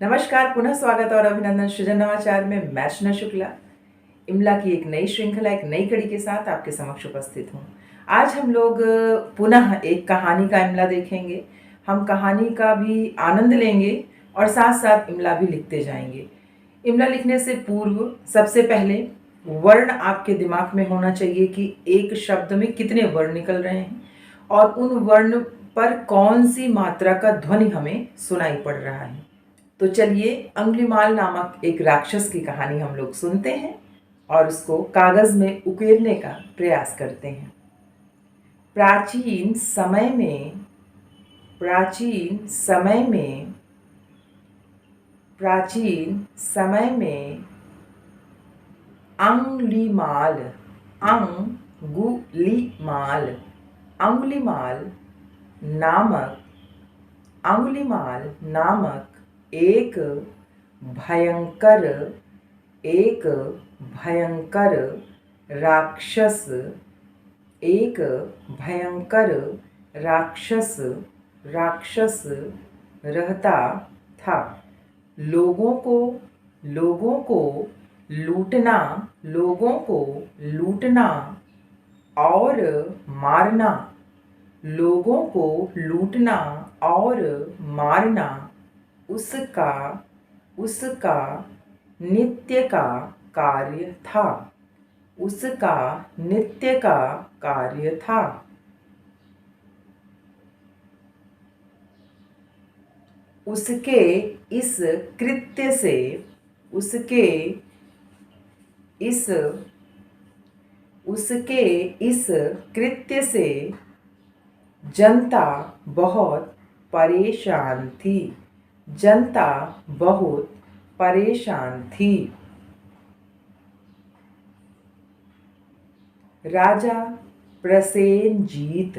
नमस्कार, पुनः स्वागत और अभिनंदन सृजन नवाचार में। मैं अर्चना शुक्ला इमला की एक नई श्रृंखला, एक नई कड़ी के साथ आपके समक्ष उपस्थित हूँ। आज हम लोग पुनः एक कहानी का इमला देखेंगे। हम कहानी का भी आनंद लेंगे और साथ साथ इमला भी लिखते जाएंगे। इमला लिखने से पूर्व सबसे पहले वर्ण आपके दिमाग में होना चाहिए कि एक शब्द में कितने वर्ण निकल रहे हैं और उन वर्ण पर कौन सी मात्रा का ध्वनि हमें सुनाई पड़ रहा है। तो चलिए अंगुलीमाल नामक एक राक्षस की कहानी हम लोग सुनते हैं और उसको कागज में उकेरने का प्रयास करते हैं। प्राचीन समय में प्राचीन समय में प्राचीन समय में अंगुलीमाल अंगुलीमाल अंगुलीमाल नामक एक भयंकर राक्षस राक्षस रहता था। लोगों को लूटना और मारना उसका नित्य का कार्य था। उसके इस कृत्य से जनता बहुत परेशान थी। राजा प्रसेनजीत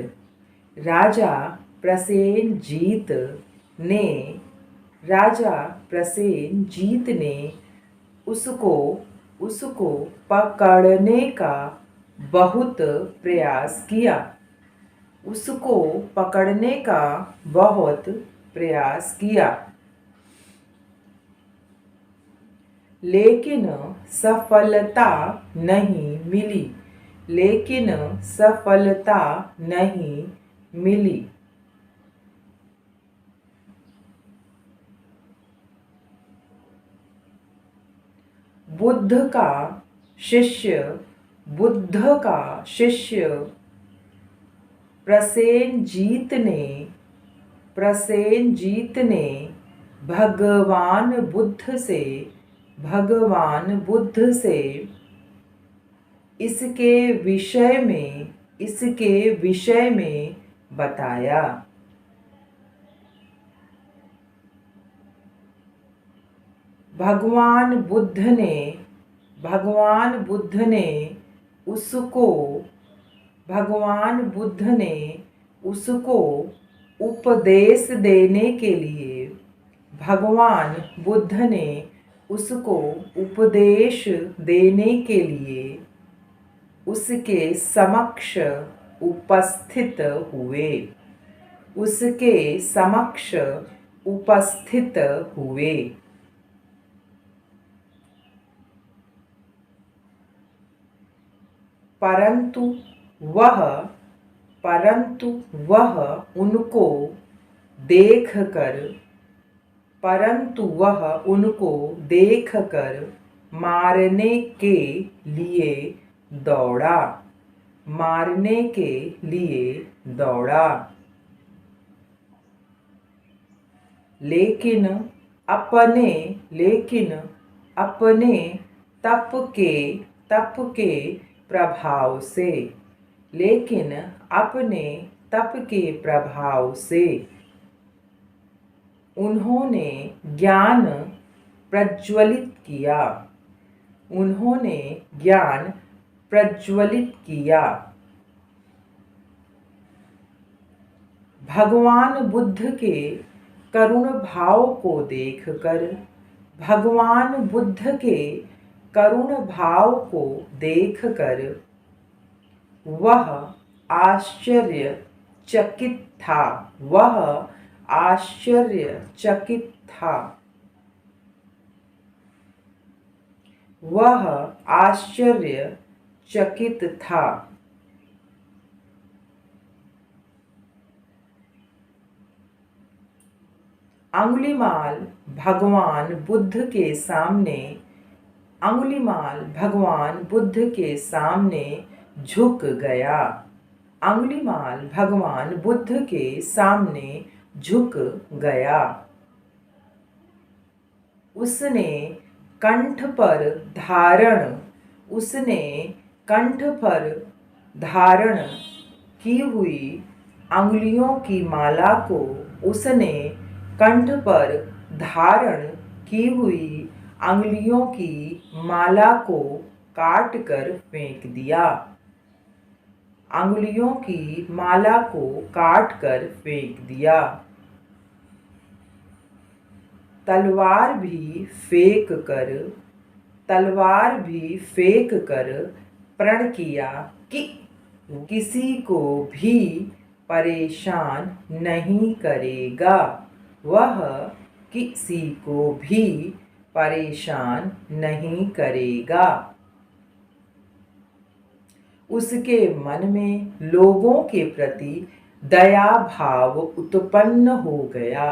ने उसको पकड़ने का बहुत प्रयास किया लेकिन सफलता नहीं मिली। बुद्ध का शिष्य प्रसेनजीत ने भगवान बुद्ध से इसके विषय में बताया। भगवान बुद्ध ने उसको उपदेश देने के लिए उसके समक्ष उपस्थित हुए। परंतु वह उनको देखकर मारने के लिए दौड़ा। लेकिन अपने तप के प्रभाव से उन्होंने ज्ञान प्रज्वलित किया। भगवान बुद्ध के करुण भाव को देखकर वह आश्चर्यचकित था। वह आश्चर्यचकित था। अंगुलीमाल भगवान बुद्ध के सामने अंगुलीमाल भगवान बुद्ध के सामने झुक गया। अंगुलीमाल भगवान बुद्ध के सामने झुक गया। उसने कंठ पर धारण उसने कंठ पर धारण की हुई अंगुलियों की माला को उसने कंठ पर धारण की हुई अंगुलियों की माला को काट कर फेंक दिया। अंगुलियों की माला को काट कर फेंक दिया। तलवार भी फेंक कर प्रण किया कि किसी को भी परेशान नहीं करेगा। वह किसी को भी परेशान नहीं करेगा। उसके मन में लोगों के प्रति दया भाव उत्पन्न हो गया।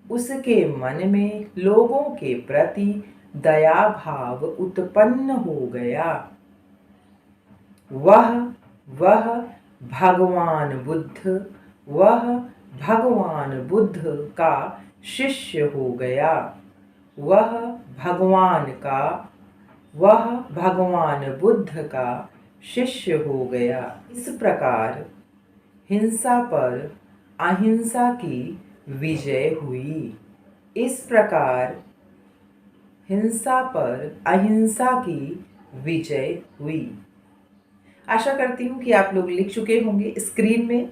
उसके मन में लोगों के प्रति दया भाव उत्पन्न हो गया। वह भगवान बुद्ध का शिष्य हो गया। वह भगवान बुद्ध का शिष्य हो गया। इस प्रकार हिंसा पर अहिंसा की विजय हुई। इस प्रकार हिंसा पर अहिंसा की विजय हुई। आशा करती हूँ कि आप लोग लिख चुके होंगे। स्क्रीन में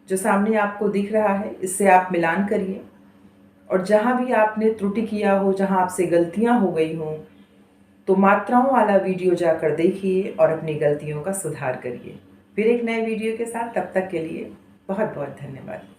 जो सामने आपको दिख रहा है इससे आप मिलान करिए और जहाँ भी आपने त्रुटि किया हो, जहाँ आपसे गलतियाँ हो गई हों, तो मात्राओं वाला वीडियो जाकर देखिए और अपनी गलतियों का सुधार करिए। फिर एक नए वीडियो के साथ, तब तक के लिए बहुत बहुत धन्यवाद।